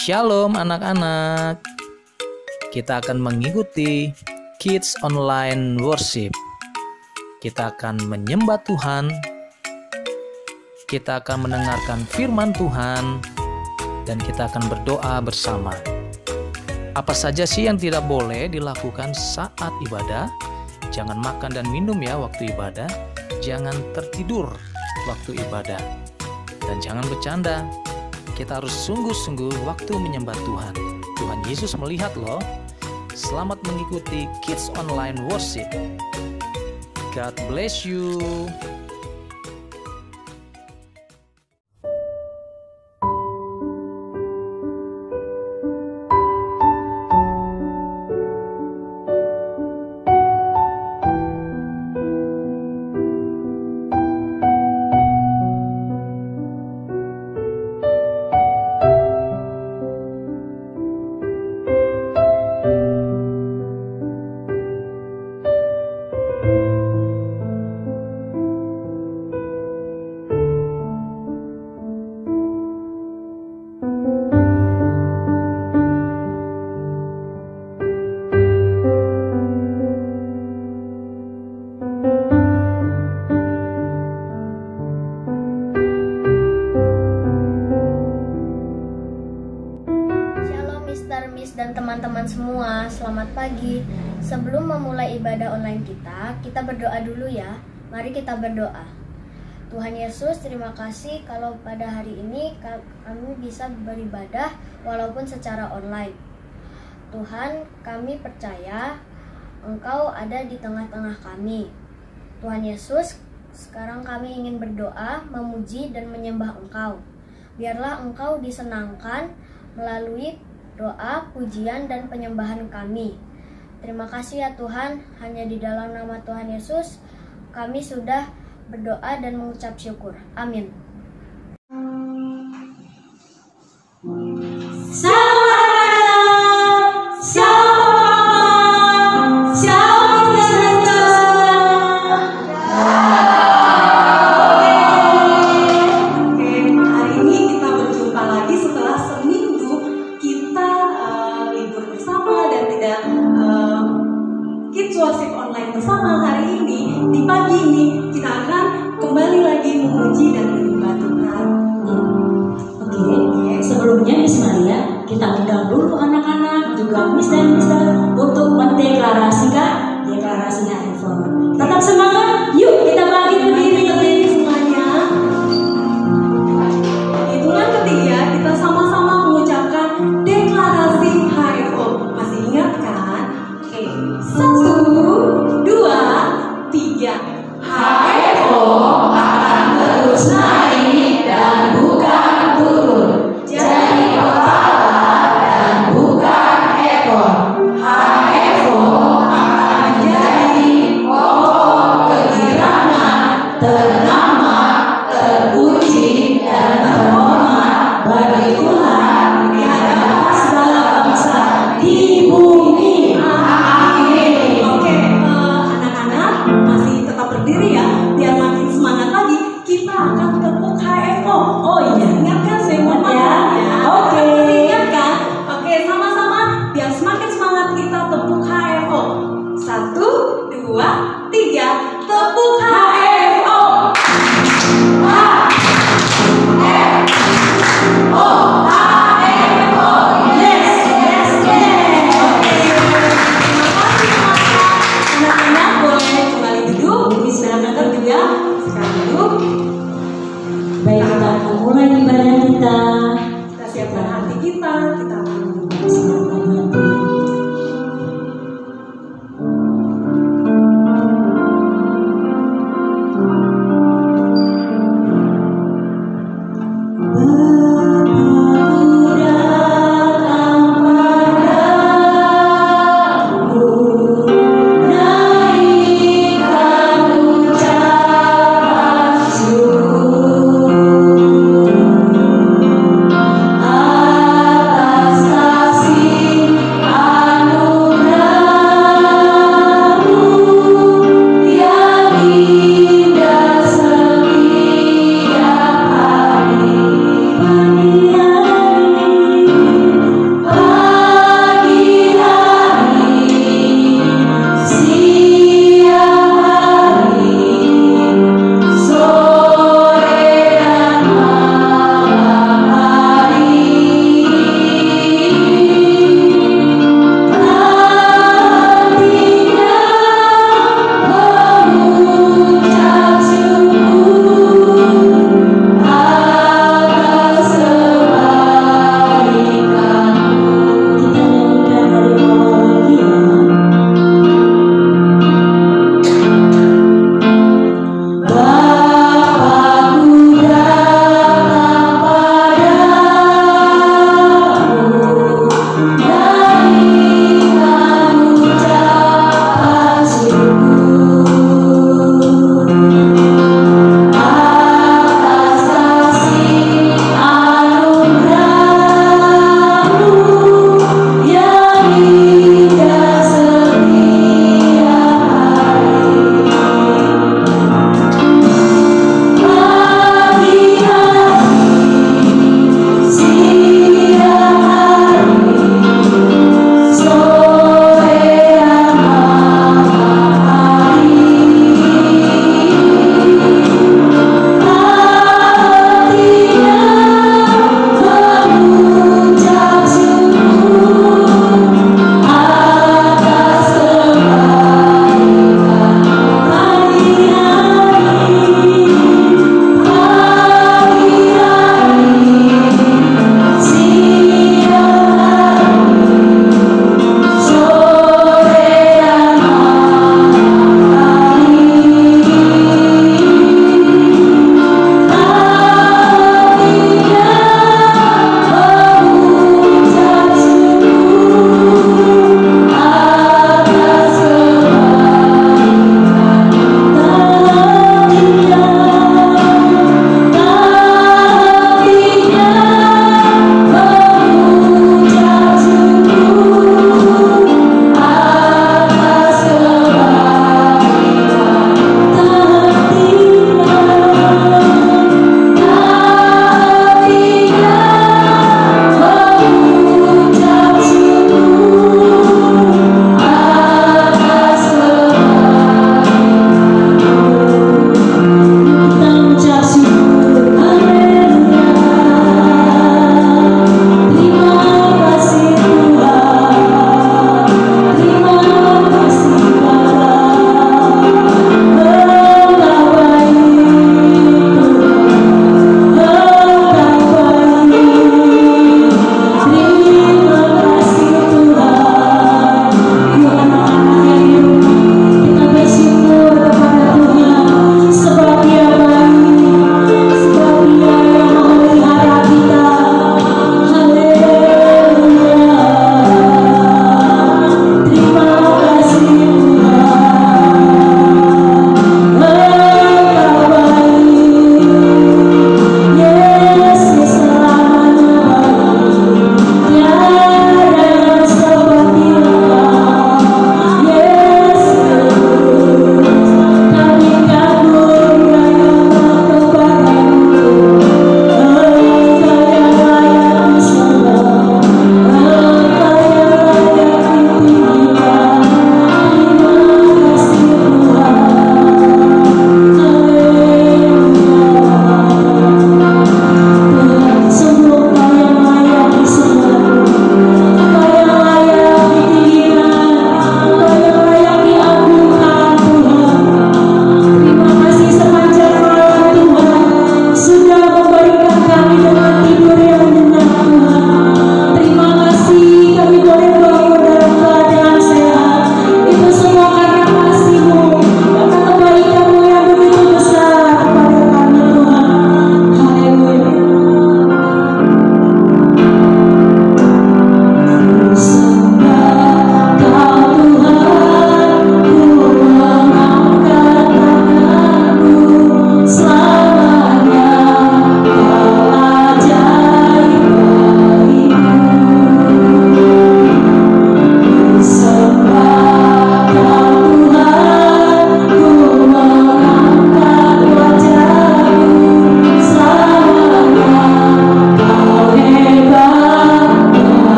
Shalom anak-anak. Kita akan mengikuti Kids Online Worship. Kita akan menyembah Tuhan. Kita akan mendengarkan firman Tuhan dan kita akan berdoa bersama. Apa saja sih yang tidak boleh dilakukan saat ibadah? Jangan makan dan minum ya waktu ibadah. Jangan tertidur waktu ibadah. Dan jangan bercanda. Kita harus sungguh-sungguh waktu menyembah Tuhan. Tuhan Yesus melihat loh. Selamat mengikuti Kids Online Worship. God bless you. Dan teman-teman semua, selamat pagi. Sebelum memulai ibadah online kita berdoa dulu ya. Mari kita berdoa. Tuhan Yesus, terima kasih kalau pada hari ini kami bisa beribadah walaupun secara online. Tuhan, kami percaya Engkau ada di tengah-tengah kami. Tuhan Yesus, sekarang kami ingin berdoa, memuji dan menyembah Engkau. Biarlah Engkau disenangkan melalui doa, pujian, dan penyembahan kami. Terima kasih ya Tuhan, hanya di dalam nama Tuhan Yesus kami sudah berdoa dan mengucap syukur. Amin. Worship online bersama hari ini. Di pagi ini kita akan kembali lagi memuji dan menyembah Tuhan. Oke. Sebelumnya Miss Maria, kita undang dulu anak-anak juga Miss dan Mister untuk mendeklarasikan deklarasinya Reform. Tetap semangat, yuk kita bagi berdiri semuanya. Hitungan ketiga kita sama-sama mengucapkan deklarasi HFO. Masih ingat kan? Oke. 1, 2, 3. HFO akan terus naik dan bukan turun. Jadi kepala dan bukan ekor. HFO akan menjadi pokok kegirangan, ternama, terpuji dan terhormat bagi Tuhan yang ada segala bangsa di bumi. Amin. Oke, anak-anak masih tetap berdiri ya, biar makin semangat lagi. Kita akan tepuk HFO. Oh iya, ingatkan semuanya ya. Oke. Ingat kan? Oke, sama-sama biar semakin semangat kita tepuk HFO. 1, 2, 3, tepuk HFO. Anak-anak boleh kembali duduk. Silakan juga sekarang duduk. Baik, kita mulai ibadah kita. Kita siapkan hati kita akan Silakan hati.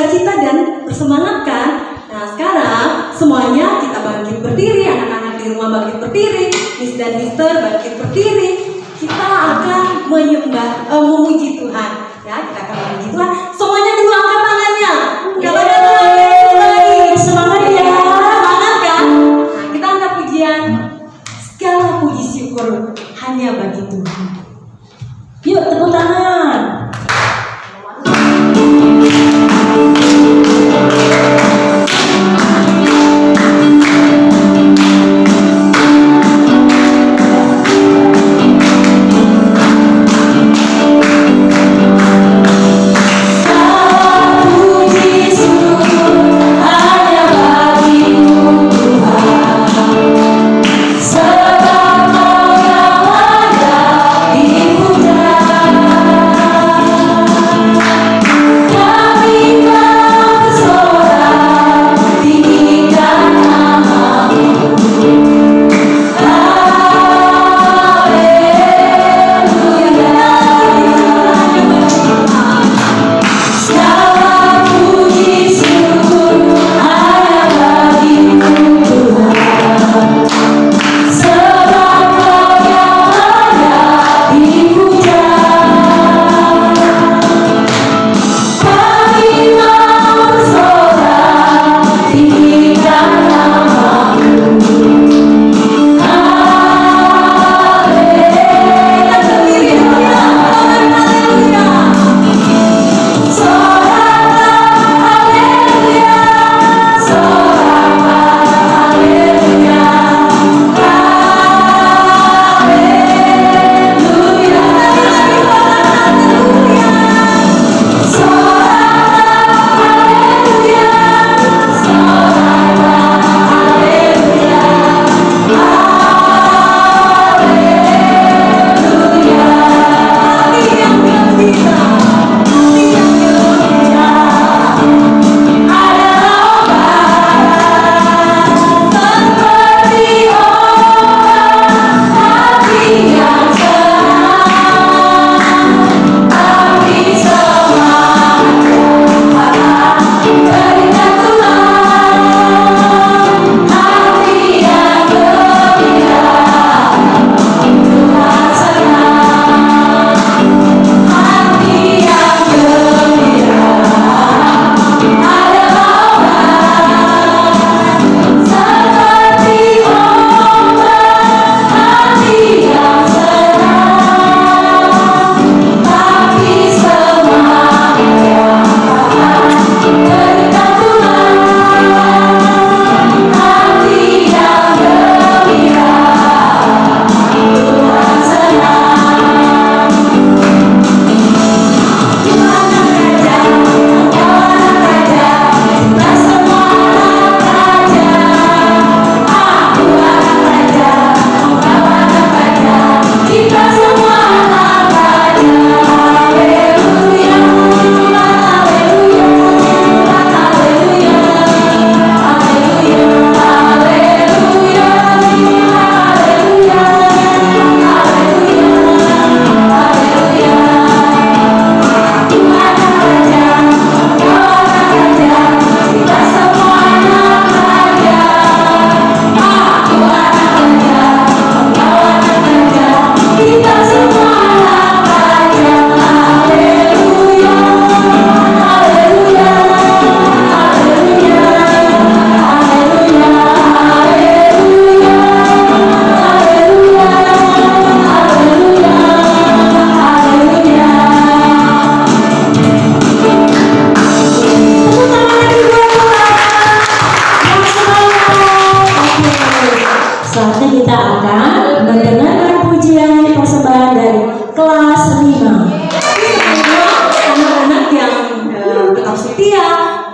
bersukacita dan bersemangat kan? Nah sekarang semuanya kita bangkit berdiri, anak-anak di rumah bangkit berdiri, Miss dan Mister bangkit berdiri. Kita akan memuji Tuhan. Ya, kita akan memuji Tuhan. Semuanya dulu angkat tangannya. Katakan lagi. Semangat ya. Semangat kan? Nah, kita angkat pujian. Segala puji syukur hanya bagi Tuhan. Yuk tepuk tangan.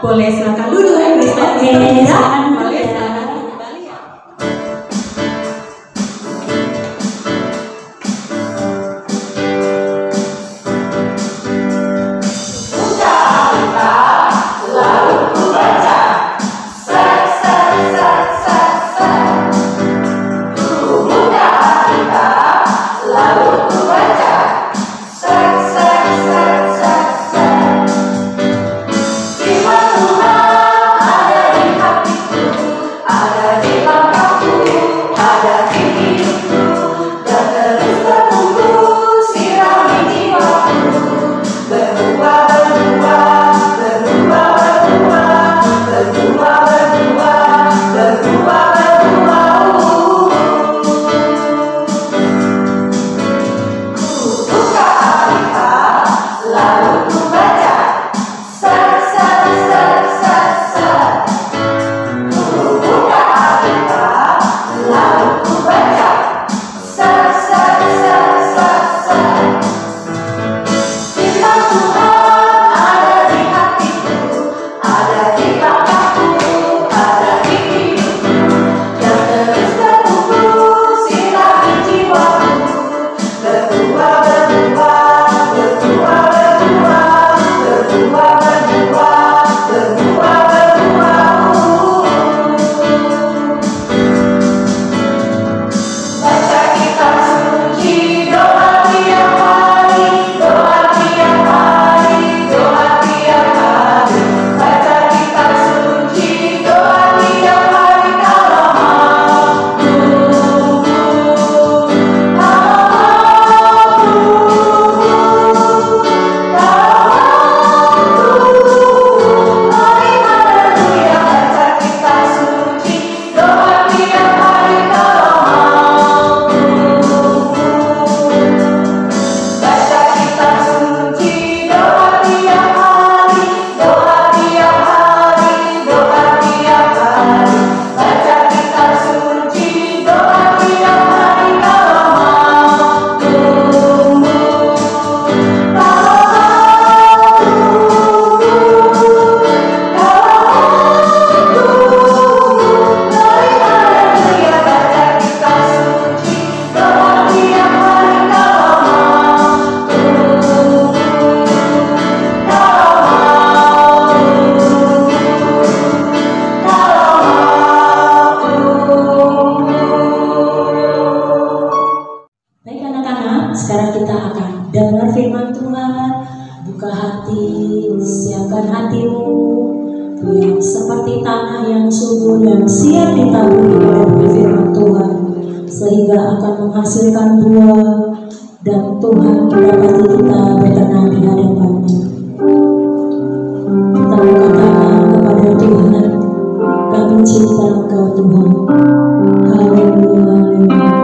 Boleh silakan duduk, Oke, silakan. Boleh silakan kembali ya. Terima hatimu, Tuhan, seperti tanah yang subur yang siap ditaburi oleh firman Tuhan, sehingga akan menghasilkan buah, dan Tuhan mendapati kita berkenan di hadapannya. Kita berkatakan kepada Tuhan, kami cinta Engkau Tuhan. Haleluya, haleluya.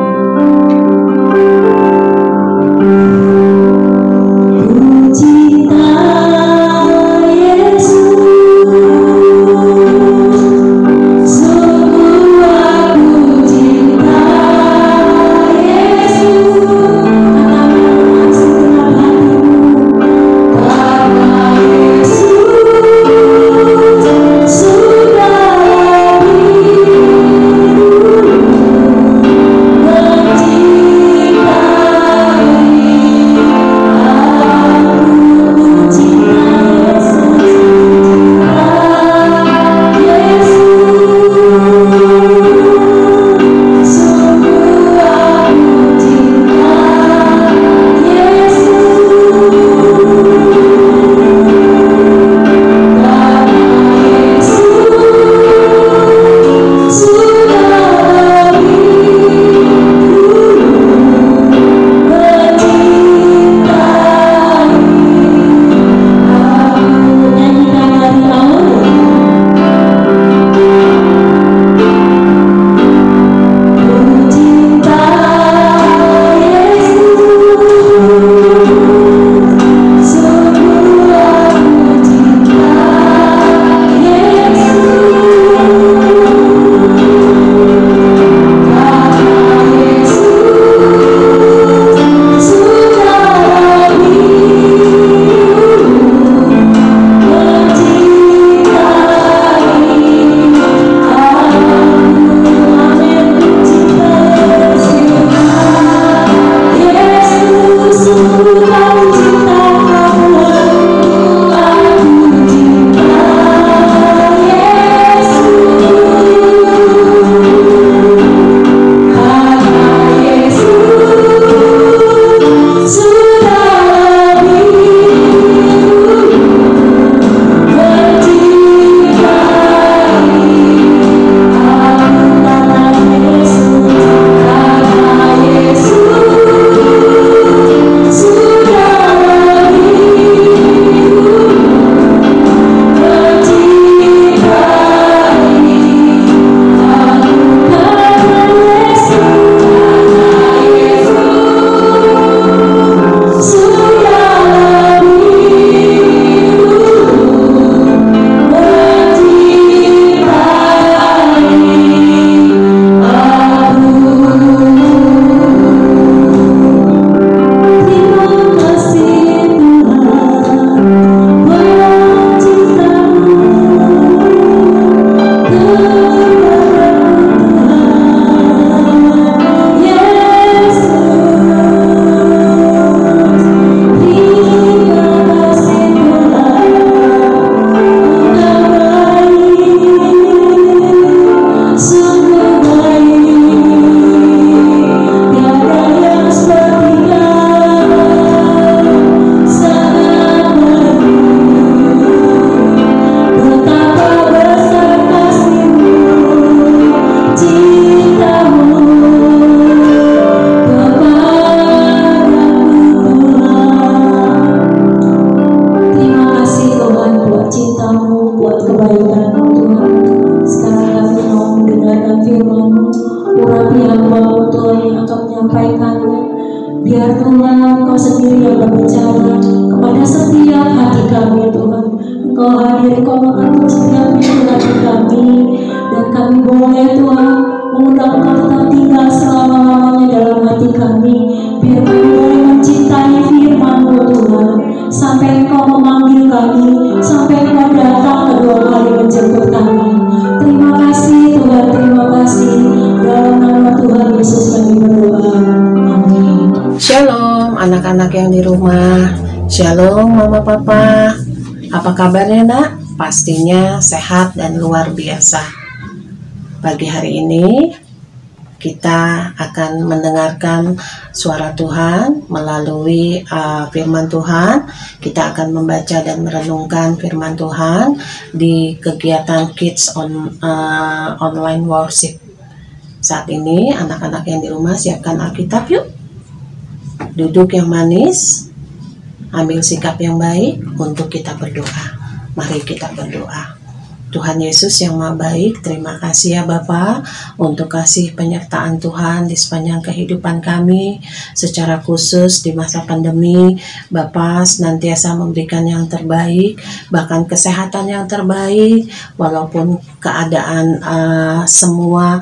Biar Tuhan Engkau sendiri yang berbicara kepada setiap hati kami Tuhan. Engkau hadir, Engkau mengatur setiap pintu hati kami, dan kami boleh Tuhan mengundang Engkau tetap tinggal selama-lamanya dalam hati kami. Biar kami boleh mencintai firman-Mu Tuhan, sampai Engkau memanggil kami, sampai Engkau datang kedua kali menjemput kami. Terima kasih Tuhan, terima kasih. Dalam nama Tuhan Yesus kami berdoa. Amin. Shalom anak-anak yang di rumah. Shalom mama papa. Apa kabarnya nak? Pastinya sehat dan luar biasa. Pagi hari ini kita akan mendengarkan suara Tuhan melalui firman Tuhan. Kita akan membaca dan merenungkan firman Tuhan di kegiatan Kids Online Worship. Saat ini anak-anak yang di rumah siapkan Alkitab yuk. Duduk yang manis, ambil sikap yang baik untuk kita berdoa. Mari kita berdoa. Tuhan Yesus yang Maha Baik, terima kasih ya Bapa untuk kasih penyertaan Tuhan di sepanjang kehidupan kami, secara khusus di masa pandemi. Bapa senantiasa memberikan yang terbaik, bahkan kesehatan yang terbaik, walaupun keadaan semua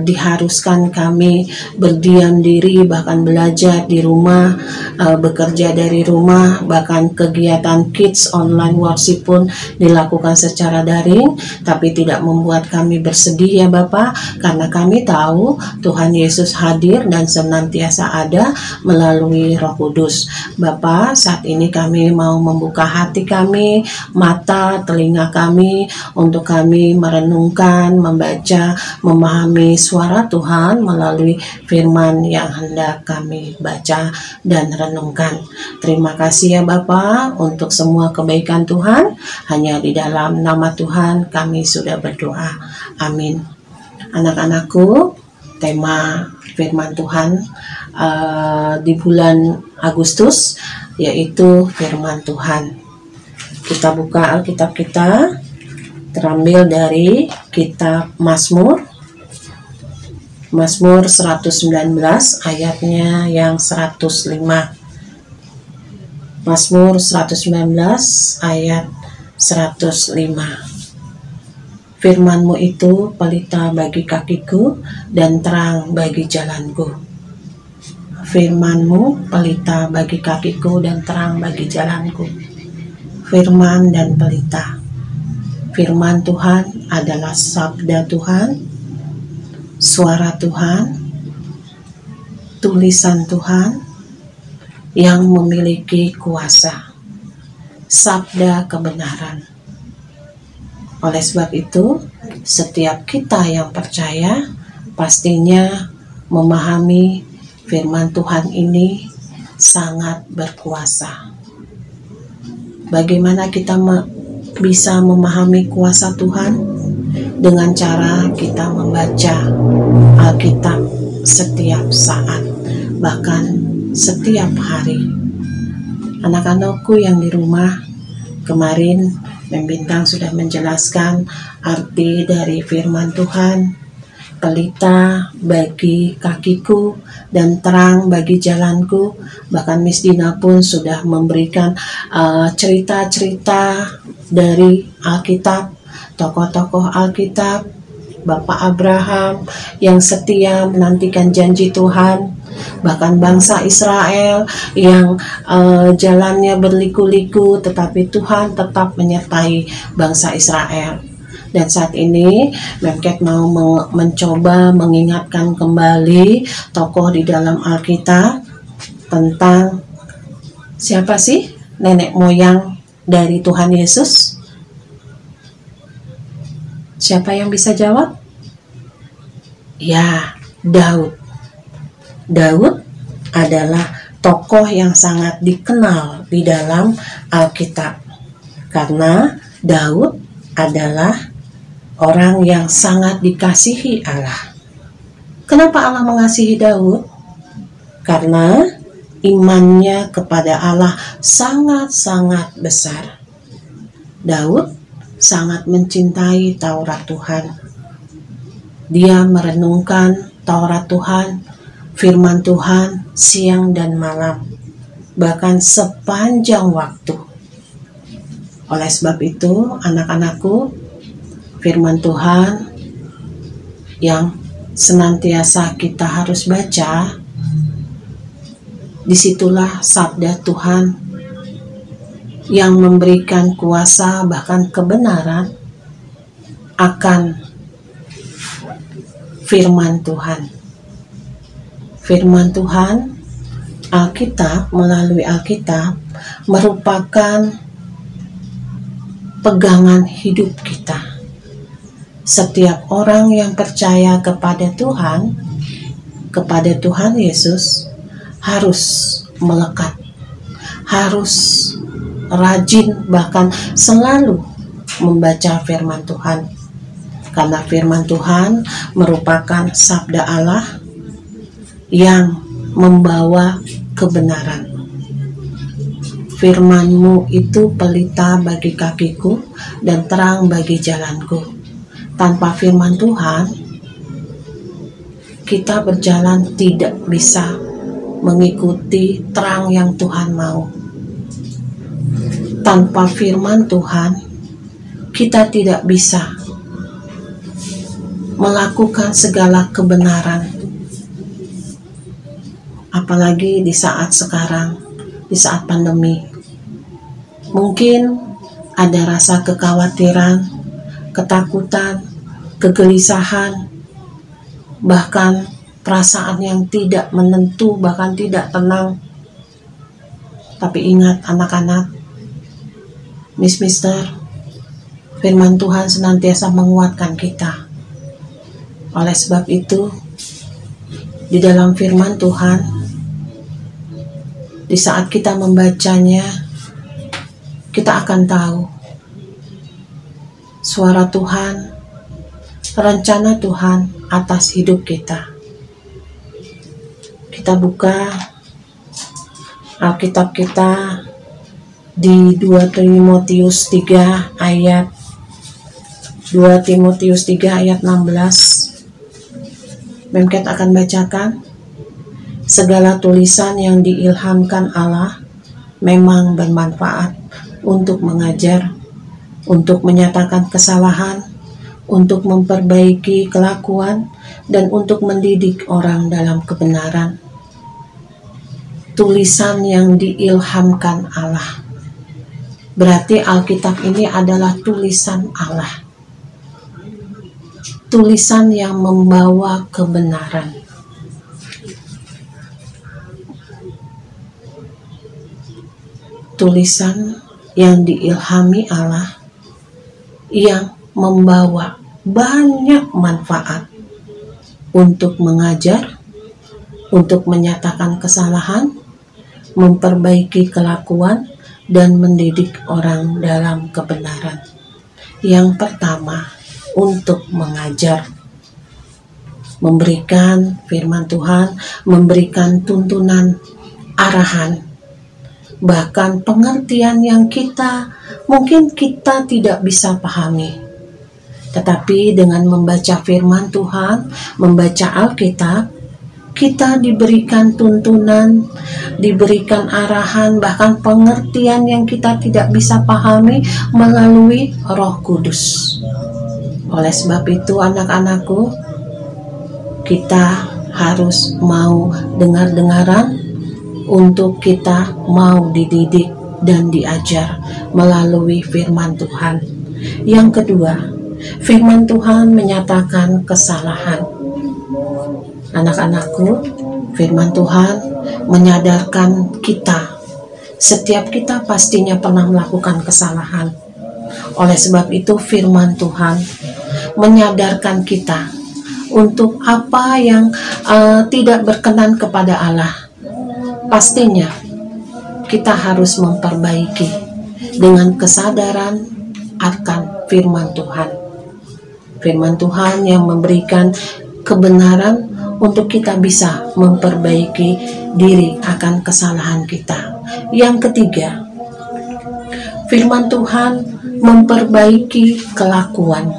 diharuskan kami berdiam diri, bahkan belajar di rumah, bekerja dari rumah, bahkan kegiatan Kids Online Worship pun dilakukan secara daring, tapi tidak membuat kami bersedih ya Bapa, karena kami tahu Tuhan Yesus hadir dan senantiasa ada melalui Roh Kudus. Bapa, saat ini kami mau membuka hati kami, mata, telinga kami, untuk kami merenungkan, membaca, memahami suara Tuhan melalui firman yang hendak kami baca dan renungkan. Terima kasih ya Bapa untuk semua kebaikan Tuhan. Hanya di dalam nama Tuhan kami sudah berdoa. Amin. Anak-anakku, tema firman Tuhan di bulan Agustus yaitu firman Tuhan. Kita buka Alkitab kita, terambil dari kitab Mazmur 119 ayatnya yang 105. Mazmur 119 ayat 105. Firman-Mu itu pelita bagi kakiku dan terang bagi jalanku. Firman-Mu pelita bagi kakiku dan terang bagi jalanku. Firman dan pelita. Firman Tuhan adalah sabda Tuhan, suara Tuhan, tulisan Tuhan yang memiliki kuasa, sabda kebenaran. Oleh sebab itu, setiap kita yang percaya pastinya memahami firman Tuhan ini sangat berkuasa. Bagaimana kita bisa memahami kuasa Tuhan? Dengan cara kita membaca Alkitab setiap saat, bahkan setiap hari. Anak-anakku yang di rumah, kemarin Mem Bintang sudah menjelaskan arti dari firman Tuhan, pelita bagi kakiku dan terang bagi jalanku. Bahkan Miss Dina pun sudah memberikan cerita-cerita dari Alkitab, tokoh-tokoh Alkitab, Bapak Abraham yang setia menantikan janji Tuhan, bahkan bangsa Israel yang jalannya berliku-liku, tetapi Tuhan tetap menyertai bangsa Israel. Dan saat ini Memket mau mencoba mengingatkan kembali tokoh di dalam Alkitab tentang siapa sih nenek moyang dari Tuhan Yesus? Siapa yang bisa jawab? Ya, Daud. Daud adalah tokoh yang sangat dikenal di dalam Alkitab. Karena Daud adalah orang yang sangat dikasihi Allah. Kenapa Allah mengasihi Daud? Karena imannya kepada Allah sangat-sangat besar. Daud sangat mencintai Taurat Tuhan. Dia merenungkan Taurat Tuhan, firman Tuhan siang dan malam, bahkan sepanjang waktu. Oleh sebab itu, anak-anakku, firman Tuhan yang senantiasa kita harus baca, disitulah sabda Tuhan yang memberikan kuasa bahkan kebenaran akan firman Tuhan. Firman Tuhan, Alkitab, melalui Alkitab merupakan pegangan hidup kita. setiap orang yang percaya kepada Tuhan Yesus harus melekat, harus rajin, bahkan selalu membaca firman Tuhan. Karena firman Tuhan merupakan sabda Allah yang membawa kebenaran. Firman-Mu itu pelita bagi kakiku dan terang bagi jalanku. Tanpa firman Tuhan, kita berjalan tidak bisa mengikuti terang yang Tuhan mau. Tanpa firman Tuhan, kita tidak bisa melakukan segala kebenaran. Apalagi di saat sekarang, di saat pandemi. Mungkin ada rasa kekhawatiran, ketakutan, kegelisahan, bahkan perasaan yang tidak menentu, bahkan tidak tenang. Tapi ingat anak-anak, Mister, firman Tuhan senantiasa menguatkan kita. Oleh sebab itu, di dalam firman Tuhan, di saat kita membacanya, kita akan tahu suara Tuhan, rencana Tuhan atas hidup kita. Kita buka Alkitab kita di 2 Timotius 3 ayat 16. Memket akan bacakan. Segala tulisan yang diilhamkan Allah memang bermanfaat untuk mengajar, untuk menyatakan kesalahan, untuk memperbaiki kelakuan, dan untuk mendidik orang dalam kebenaran. Tulisan yang diilhamkan Allah. Berarti Alkitab ini adalah tulisan Allah. Tulisan yang membawa kebenaran. Tulisan yang diilhami Allah yang membawa banyak manfaat untuk mengajar, untuk menyatakan kesalahan, memperbaiki kelakuan, dan mendidik orang dalam kebenaran. Yang pertama, untuk mengajar, memberikan firman Tuhan, memberikan tuntunan, arahan, bahkan pengertian yang mungkin kita tidak bisa pahami. Tetapi dengan membaca firman Tuhan, membaca Alkitab, kita diberikan tuntunan, diberikan arahan, bahkan pengertian yang kita tidak bisa pahami melalui Roh Kudus. Oleh sebab itu, anak-anakku, kita harus mau dengar-dengaran untuk kita mau dididik dan diajar melalui firman Tuhan. Yang kedua, firman Tuhan menyatakan kesalahan. Anak-anakku, firman Tuhan menyadarkan kita. Setiap kita pastinya pernah melakukan kesalahan. Oleh sebab itu, firman Tuhan menyadarkan kita untuk apa yang tidak berkenan kepada Allah. Pastinya kita harus memperbaiki dengan kesadaran akan firman Tuhan. Firman Tuhan yang memberikan kebenaran untuk kita bisa memperbaiki diri akan kesalahan kita. Yang ketiga, firman Tuhan memperbaiki kelakuan.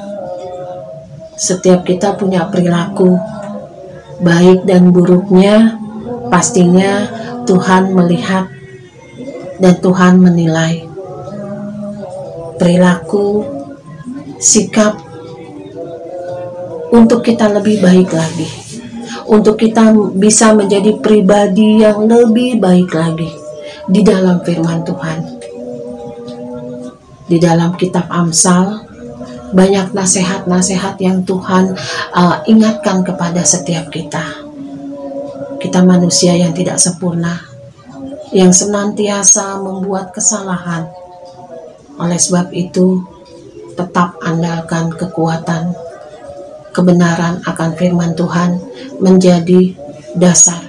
Setiap kita punya perilaku, baik dan buruknya, pastinya Tuhan melihat dan Tuhan menilai. Perilaku, sikap, untuk kita lebih baik lagi, untuk kita bisa menjadi pribadi yang lebih baik lagi di dalam firman Tuhan. Di dalam kitab Amsal, banyak nasihat-nasihat yang Tuhan ingatkan kepada setiap kita. Kita manusia yang tidak sempurna, yang senantiasa membuat kesalahan. Oleh sebab itu, tetap andalkan kekuatan kebenaran akan firman Tuhan menjadi dasar,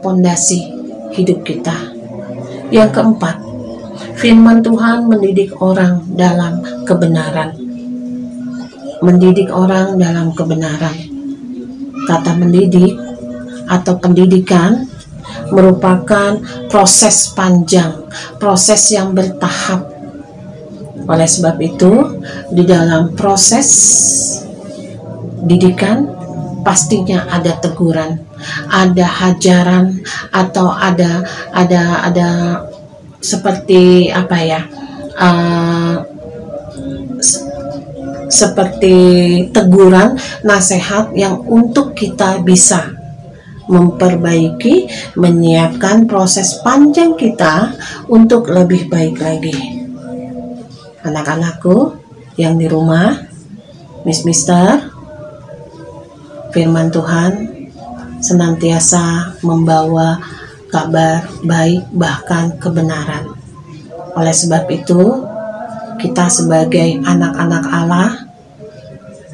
pondasi hidup kita. Yang keempat, firman Tuhan mendidik orang dalam kebenaran. Mendidik orang dalam kebenaran. Kata mendidik atau pendidikan merupakan proses panjang, proses yang bertahap. Oleh sebab itu, di dalam proses didikan pastinya ada teguran, ada hajaran, atau ada seperti apa ya? Seperti teguran, nasihat yang untuk kita bisa memperbaiki, menyiapkan proses panjang kita untuk lebih baik lagi. Anak-anakku yang di rumah, Mister, firman Tuhan senantiasa membawa kabar baik, bahkan kebenaran. Oleh sebab itu, kita sebagai anak-anak Allah,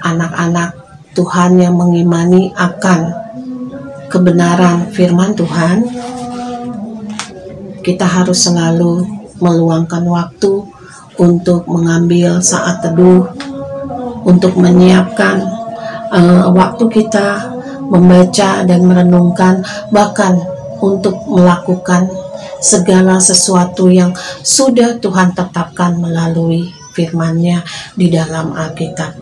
anak-anak Tuhan yang mengimani akan kebenaran firman Tuhan, kita harus selalu meluangkan waktu untuk mengambil saat teduh, untuk menyiapkan waktu kita membaca dan merenungkan, bahkan untuk melakukan segala sesuatu yang sudah Tuhan tetapkan melalui firman-Nya di dalam Alkitab.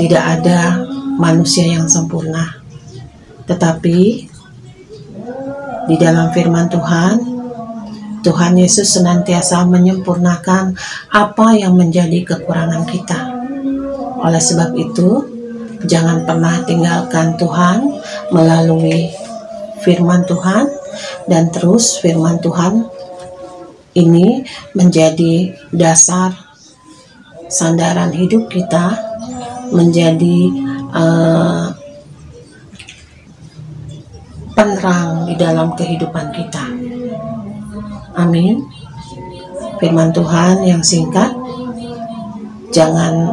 Tidak ada manusia yang sempurna, tetapi di dalam firman Tuhan, Tuhan Yesus senantiasa menyempurnakan apa yang menjadi kekurangan kita. Oleh sebab itu, jangan pernah tinggalkan Tuhan melalui firman Tuhan, dan terus firman Tuhan ini menjadi dasar sandaran hidup kita, menjadi penerang di dalam kehidupan kita. Amin. Firman Tuhan yang singkat, jangan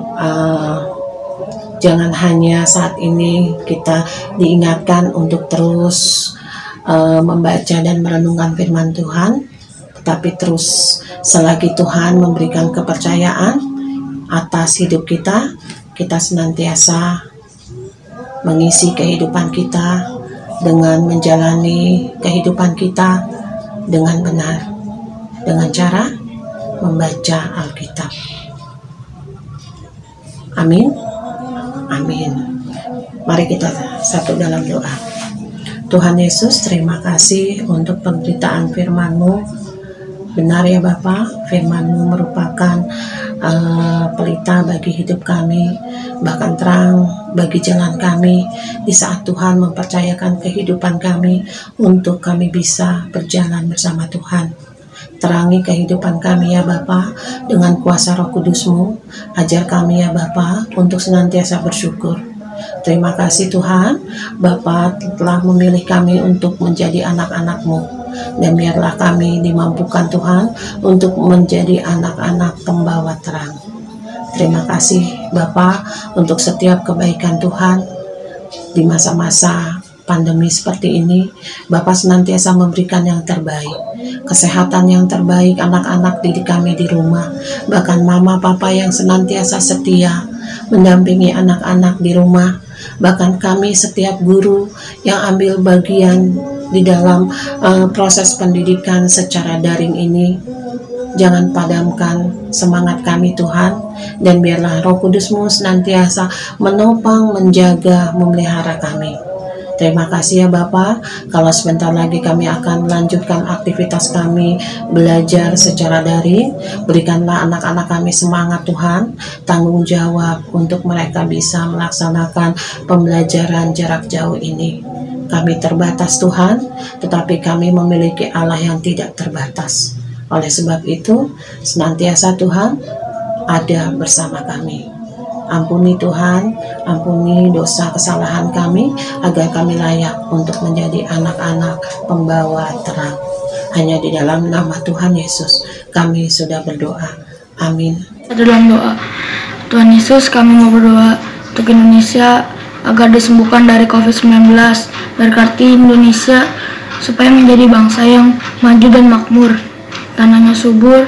hanya saat ini kita diingatkan untuk terus membaca dan merenungkan firman Tuhan, tetapi terus selagi Tuhan memberikan kepercayaan atas hidup kita, kita senantiasa mengisi kehidupan kita dengan menjalani kehidupan kita dengan benar, dengan cara membaca Alkitab. Amin. Amin. Mari kita satu dalam doa. Tuhan Yesus, terima kasih untuk pemberitaan firman-Mu. Benar ya Bapa, firman-Mu merupakan pelita bagi hidup kami, bahkan terang bagi jalan kami di saat Tuhan mempercayakan kehidupan kami untuk kami bisa berjalan bersama Tuhan. Terangi kehidupan kami ya Bapa dengan kuasa Roh Kudus-Mu. Ajar kami ya Bapa untuk senantiasa bersyukur. Terima kasih Tuhan, Bapa telah memilih kami untuk menjadi anak-anak-Mu, dan biarlah kami dimampukan Tuhan untuk menjadi anak-anak pembawa terang. Terima kasih Bapa untuk setiap kebaikan Tuhan di masa-masa pandemi seperti ini. Bapa senantiasa memberikan yang terbaik, kesehatan yang terbaik, anak-anak didik kami di rumah, bahkan mama papa yang senantiasa setia mendampingi anak-anak di rumah, bahkan kami setiap guru yang ambil bagian di dalam proses pendidikan secara daring ini. Jangan padamkan semangat kami Tuhan, dan biarlah Roh Kudus-Mu senantiasa menopang, menjaga, memelihara kami. Terima kasih ya Bapa, kalau sebentar lagi kami akan melanjutkan aktivitas kami belajar secara daring. Berikanlah anak-anak kami semangat Tuhan, tanggung jawab untuk mereka bisa melaksanakan pembelajaran jarak jauh ini. Kami terbatas Tuhan, tetapi kami memiliki Allah yang tidak terbatas. Oleh sebab itu, senantiasa Tuhan ada bersama kami. Ampuni Tuhan, ampuni dosa kesalahan kami, agar kami layak untuk menjadi anak-anak pembawa terang. Hanya di dalam nama Tuhan Yesus kami sudah berdoa. Amin. Dalam doa, Tuhan Yesus, kami mau berdoa untuk Indonesia agar disembuhkan dari COVID-19. Berkati Indonesia supaya menjadi bangsa yang maju dan makmur, tanahnya subur,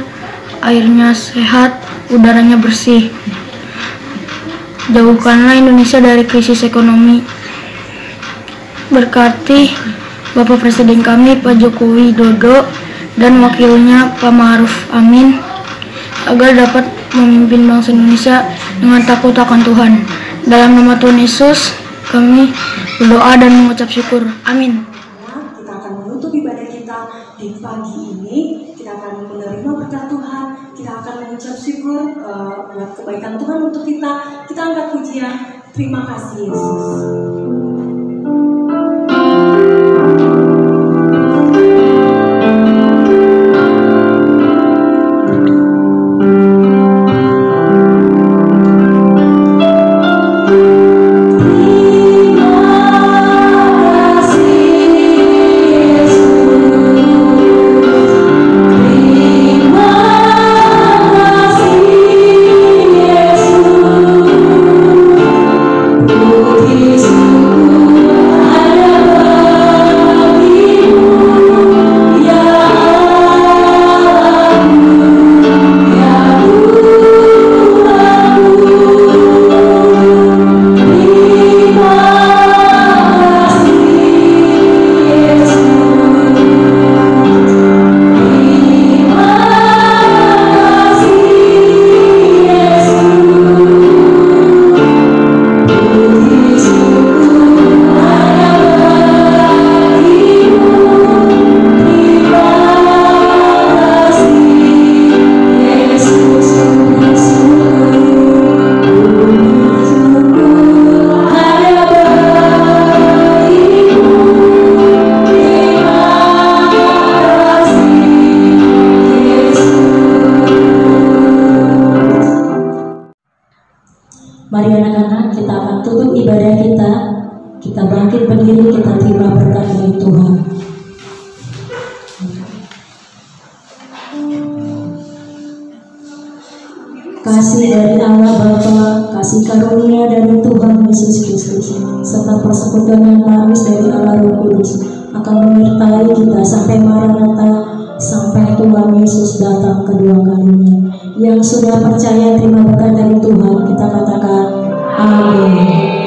airnya sehat, udaranya bersih. Jauhkanlah Indonesia dari krisis ekonomi. Berkati Bapak Presiden kami Pak Joko Widodo dan wakilnya Pak Ma'ruf Amin agar dapat memimpin bangsa Indonesia dengan takut akan Tuhan. Dalam nama Tuhan Yesus kami berdoa dan mengucap syukur. Amin. Kita akan menutup ibadah kita di pagi ini. Kita akan menerima berkat Tuhan. Kita akan mengucap syukur buat kebaikan Tuhan untuk kita. Kita angkat pujian. Terima kasih Yesus. Mari anak-anak, kita akan tutup ibadah kita. Kita bangkit berdiri, kita terima berkat dari Tuhan. Kasih dari Allah Bapa, kasih karunia dari Tuhan Yesus Kristus, serta persekutuan manis dari Allah Roh Kudus akan menyertai kita sampai Maranatha, sampai Tuhan Yesus datang kedua kalinya. Yang sudah percaya terima berkat dari Tuhan, kita katakan amin.